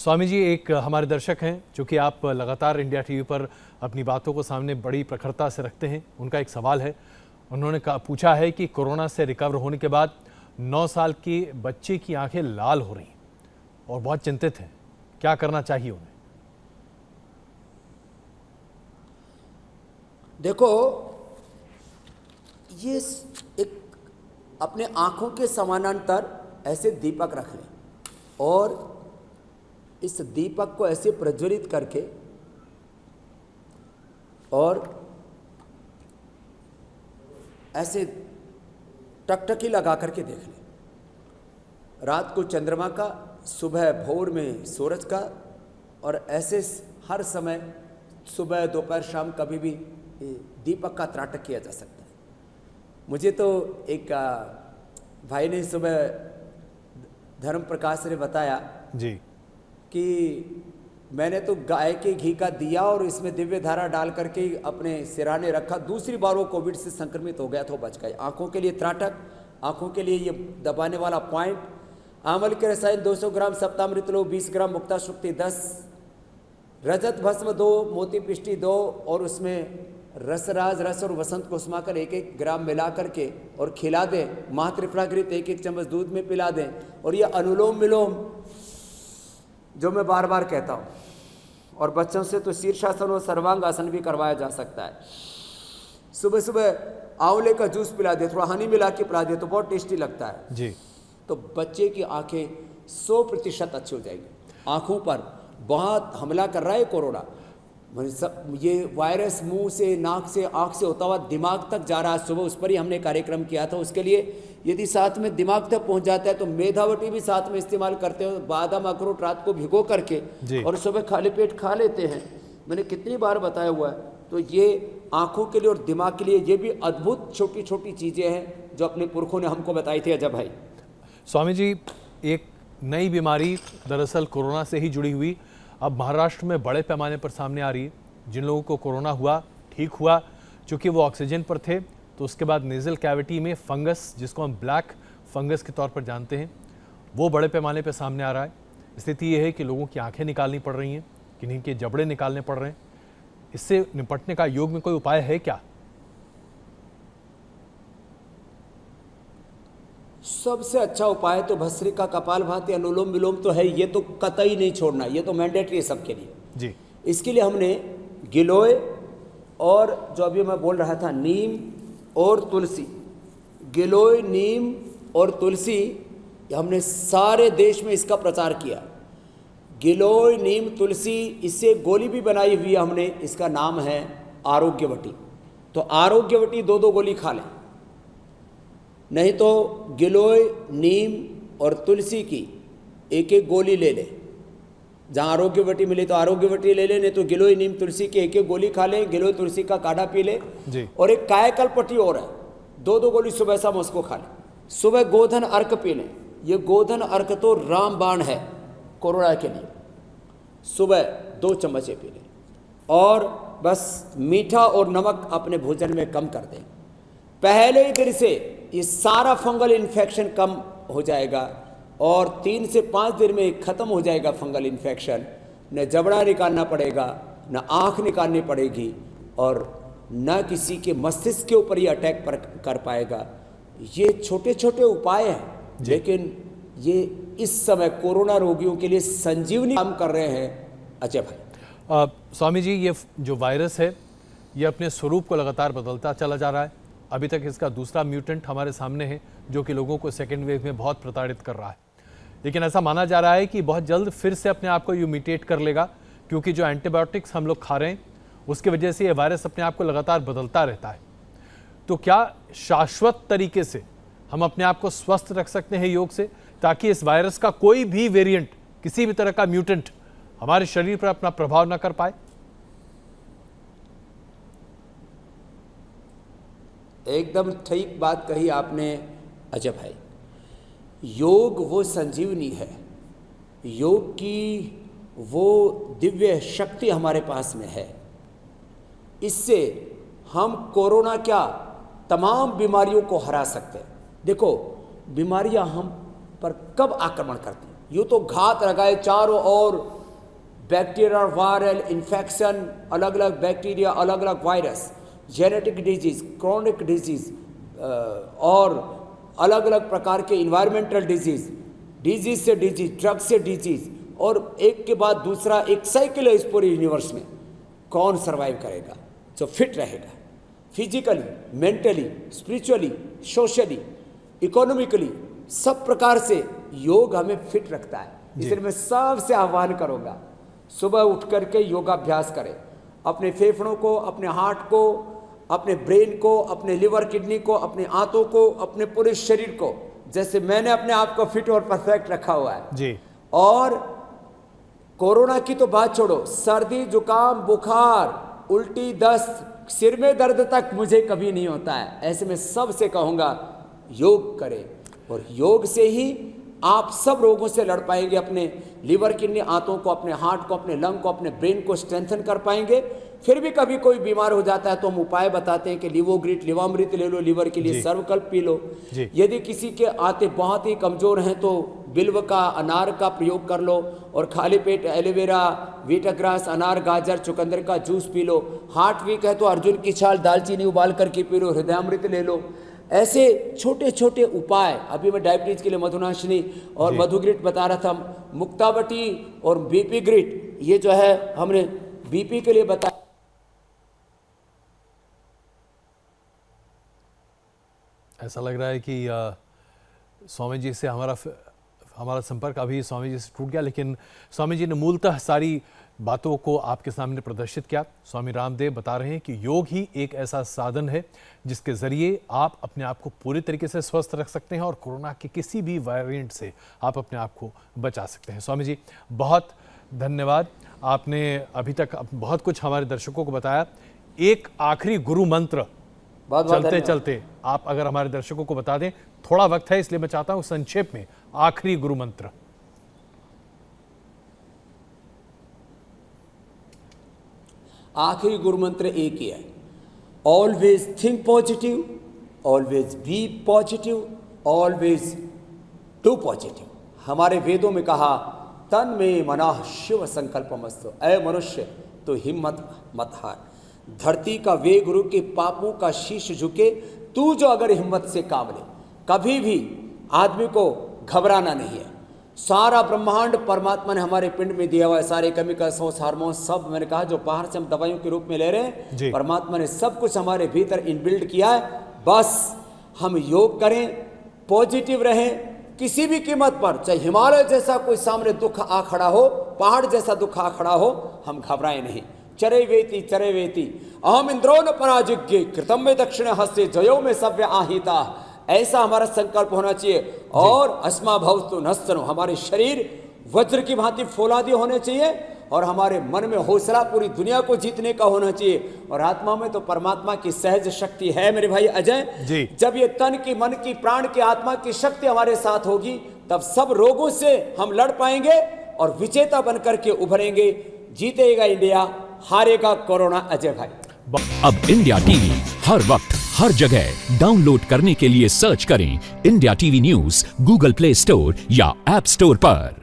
स्वामी जी, एक हमारे दर्शक हैं जो कि आप लगातार इंडिया टीवी पर अपनी बातों को सामने बड़ी प्रखरता से रखते हैं। उनका एक सवाल है, उन्होंने पूछा है कि कोरोना से रिकवर होने के बाद 9 साल के बच्चे की आंखें लाल हो रही और बहुत चिंतित हैं, क्या करना चाहिए उन्हें? देखो, ये एक अपने आंखों के समानांतर ऐसे दीपक रख लें और इस दीपक को ऐसे प्रज्वलित करके और ऐसे टकटकी लगा करके देख लें। रात को चंद्रमा का, सुबह भोर में सूरज का, और ऐसे हर समय सुबह दोपहर शाम कभी भी दीपक का त्राटक किया जा सकता है। मुझे तो एक भाई ने सुबह धर्म प्रकाश ने बताया जी कि मैंने तो गाय के घी का दिया और इसमें दिव्य धारा डाल करके अपने सिराने रखा, दूसरी बार वो कोविड से संक्रमित हो गया तो बच गए। आंखों के लिए त्राटक, आंखों के लिए ये दबाने वाला पॉइंट, आंवल के रसायन 200 ग्राम, सप्तामृत लो 20 ग्राम, मुक्ता शुक्ति 10, रजत भस्म 2, मोती पिष्टी 2 और उसमें रसराज रस और वसंत कुसुमाकर 1-1 ग्राम मिला करके और खिला दें। महात्रिफलाघृत 1-1 चम्मच दूध में पिला दें। और ये अनुलोम विलोम जो मैं बार बार कहता हूँ, और बच्चों से तो शीर्षासन और सर्वांग आसन भी करवाया जा सकता है। सुबह सुबह आंवले का जूस पिला दे, थोड़ा हनी मिला के पिला दे तो बहुत टेस्टी लगता है जी। तो बच्चे की आंखें 100% अच्छी हो जाएगी। आंखों पर बहुत हमला कर रहा है कोरोना, ये वायरस मुंह से, नाक से, आंख से होता हुआ दिमाग तक जा रहा है। सुबह उस पर ही हमने कार्यक्रम किया था। उसके लिए यदि साथ में दिमाग तक पहुंच जाता है तो मेधावटी भी साथ में इस्तेमाल करते हो, बादाम अखरोट रात को भिगो करके और सुबह खाली पेट खा लेते हैं। मैंने कितनी बार बताया हुआ है। तो ये आंखों के लिए और दिमाग के लिए ये भी अद्भुत छोटी छोटी चीज़ें हैं जो अपने पुरखों ने हमको बताई थी। अजय भाई, स्वामी जी, एक नई बीमारी दरअसल कोरोना से ही जुड़ी हुई अब महाराष्ट्र में बड़े पैमाने पर सामने आ रही है। जिन लोगों को कोरोना हुआ, ठीक हुआ, चूँकि वो ऑक्सीजन पर थे, तो उसके बाद नेज़ल कैविटी में फंगस, जिसको हम ब्लैक फंगस के तौर पर जानते हैं, वो बड़े पैमाने पर सामने आ रहा है। स्थिति ये है कि लोगों की आंखें निकालनी पड़ रही हैं, किन्हीं के जबड़े निकालने पड़ रहे हैं। इससे निपटने का योग में कोई उपाय है क्या? सबसे अच्छा उपाय तो भस्त्रिका, कपालभाति, अनुलोम विलोम तो है। ये तो कतई नहीं छोड़ना, ये तो मैंडेटरी है सबके लिए जी। इसके लिए हमने गिलोय और जो अभी मैं बोल रहा था नीम और तुलसी, गिलोय, नीम और तुलसी, हमने सारे देश में इसका प्रचार किया। गिलोय, नीम, तुलसी, इससे गोली भी बनाई हुई है हमने। इसका नाम है आरोग्यवटी। तो आरोग्यवटी 2-2 गोली खा लें, नहीं तो गिलोय, नीम और तुलसी की 1-1 गोली ले लें। जहाँ आरोग्यवटी मिले तो आरोग्यवटी ले लें, नहीं तो गिलोय, नीम, तुलसी की 1-1 गोली खा लें। गिलोय, तुलसी का काढ़ा पी लें जी। और एक कायाकल्पट्टी और है, 2-2 गोली सुबह शाम उसको खा लें। सुबह गोधन अर्क पी लें। ये गोधन अर्क तो रामबाण है कोरोना के लिए। सुबह 2 चम्मच पी लें और बस मीठा और नमक अपने भोजन में कम कर दें। पहले ही दिन से ये सारा फंगल इन्फेक्शन कम हो जाएगा और 3 से 5 दिन में ख़त्म हो जाएगा फंगल इन्फेक्शन। न जबड़ा निकालना पड़ेगा, न आँख निकालनी पड़ेगी और न किसी के मस्तिष्क के ऊपर ये अटैक कर पाएगा। ये छोटे छोटे उपाय हैं, लेकिन ये इस समय कोरोना रोगियों के लिए संजीवनी काम कर रहे हैं। अजय भाई, स्वामी जी, ये जो वायरस है ये अपने स्वरूप को लगातार बदलता चला जा रहा है। अभी तक इसका दूसरा म्यूटेंट हमारे सामने है जो कि लोगों को सेकेंड वेव में बहुत प्रताड़ित कर रहा है। लेकिन ऐसा माना जा रहा है कि बहुत जल्द फिर से अपने आप को ये म्यूटेट कर लेगा, क्योंकि जो एंटीबायोटिक्स हम लोग खा रहे हैं उसकी वजह से ये वायरस अपने आप को लगातार बदलता रहता है। तो क्या शाश्वत तरीके से हम अपने आप को स्वस्थ रख सकते हैं योग से, ताकि इस वायरस का कोई भी वेरिएंट, किसी भी तरह का म्यूटेंट हमारे शरीर पर अपना प्रभाव न कर पाए? एकदम ठीक बात कही आपने अजय भाई। योग वो संजीवनी है, योग की वो दिव्य शक्ति हमारे पास में है। इससे हम कोरोना क्या तमाम बीमारियों को हरा सकते हैं। देखो, बीमारियां हम पर कब आक्रमण करती हैं? यूँ तो घात लगाए चारों ओर, बैक्टीरिया, वायरल इन्फेक्शन, अलग अलग बैक्टीरिया, अलग अलग virus, genetic disease, chronic disease और अलग अलग प्रकार के इन्वायरमेंटल डिजीज़, डिजीज़ से डिजीज़, ड्रग से डिजीज़, और एक के बाद दूसरा एक साइकिल है इस पूरे यूनिवर्स में। कौन सर्वाइव करेगा? जो फिट रहेगा physically, mentally, spiritually, socially, economically, सब प्रकार से योग हमें फिट रखता है। इसलिए मैं सबसे आह्वान करूँगा, सुबह उठ करके योगाभ्यास करें। अपने फेफड़ों को, अपने हार्ट को, अपने ब्रेन को, अपने लिवर किडनी को, अपने आंतों को, अपने पूरे शरीर को, जैसे मैंने अपने आप को फिट और परफेक्ट रखा हुआ है जी। और कोरोना की तो बात छोड़ो, सर्दी, जुकाम, बुखार, उल्टी, दस्त, सिर में दर्द तक मुझे कभी नहीं होता है। ऐसे में सबसे कहूँगा योग करें, और योग से ही आप सब रोगों से लड़ पाएंगे। अपने लिवर, किडनी, आंतों को, अपने हार्ट को, अपने लंग को, अपने ब्रेन को स्ट्रेंथन कर पाएंगे। फिर भी कभी कोई बीमार हो जाता है तो हम उपाय बताते हैं कि लिवोग्रिट, लिवामृत ले लो, लीवर के लिए सर्वकल्प पी लो। यदि किसी के आते बहुत ही कमज़ोर हैं तो बिल्व का, अनार का प्रयोग कर लो, और खाली पेट एलोवेरा, वीटाग्रास, अनार, गाजर, चुकंदर का juice P low. Heart week है तो अर्जुन की छाल, दालचीनी उबाल करके पी लो, हृदयामृत ले लो। ऐसे छोटे छोटे उपाय, अभी मैं डायबिटीज के लिए मधुनाशिनी और मधुग्रिट बता रहा था, मुक्तावटी और बीपी ग्रिट, ये जो है हमने बीपी के लिए बताया। ऐसा लग रहा है कि स्वामी जी से हमारा संपर्क अभी स्वामी जी से टूट गया, लेकिन स्वामी जी ने मूलतः सारी बातों को आपके सामने प्रदर्शित किया। स्वामी रामदेव बता रहे हैं कि योग ही एक ऐसा साधन है जिसके ज़रिए आप अपने आप को पूरी तरीके से स्वस्थ रख सकते हैं और कोरोना के किसी भी वेरिएंट से आप अपने आप को बचा सकते हैं। स्वामी जी बहुत धन्यवाद, आपने अभी तक बहुत कुछ हमारे दर्शकों को बताया। एक आखिरी गुरु मंत्र चलते चलते आप अगर हमारे दर्शकों को बता दें, थोड़ा वक्त है इसलिए मैं चाहता हूं संक्षेप में आखिरी गुरु मंत्र। आखिरी गुरु मंत्र एक ही है, always think positive, always be positive, always do positive. हमारे वेदों में कहा, तन में मनाह शिव संकल्पमस्तु, ऐ मनुष्य तो हिम्मत मत हार। धरती का वे गुरु के पापों का शीश झुके, तू जो अगर हिम्मत से काम ले। कभी भी आदमी को घबराना नहीं है। सारा ब्रह्मांड परमात्मा ने हमारे पिंड में दिया हुआ है, सारे केमिकल्स, हार्मोन, सब मैंने कहा जो बाहर से हम दवाइयों के रूप में ले रहे हैं, परमात्मा ने सब कुछ हमारे भीतर इनबिल्ड किया है। बस हम योग करें, पॉजिटिव रहें, किसी भी कीमत पर, चाहे हिमालय जैसा कोई सामने दुख आ खड़ा हो, पहाड़ जैसा दुख आ खड़ा हो, हम घबराएं नहीं। चरे वेति अहम इंद्रो न पराजिज्ञे कृतम में दक्षिण हस्ते जयो में सव्य आहिता। ऐसा हमारा संकल्प होना चाहिए। और अस्मा भवतु नस्तनु, हमारे शरीर वज्र की भांति फौलादी होने चाहिए और हमारे मन में हौसला पूरी दुनिया को जीतने का होना चाहिए। और आत्मा में तो परमात्मा की सहज शक्ति है मेरे भाई अजय। जब ये तन की, मन की, प्राण की, आत्मा की शक्ति हमारे साथ होगी, तब सब रोगों से हम लड़ पाएंगे और विजेता बनकर के उभरेंगे। जीतेगा इंडिया, हारेगा कोरोना अजय भाई। अब इंडिया टीवी हर वक्त हर जगह डाउनलोड करने के लिए सर्च करें India TV news Google play store या ऐप स्टोर पर।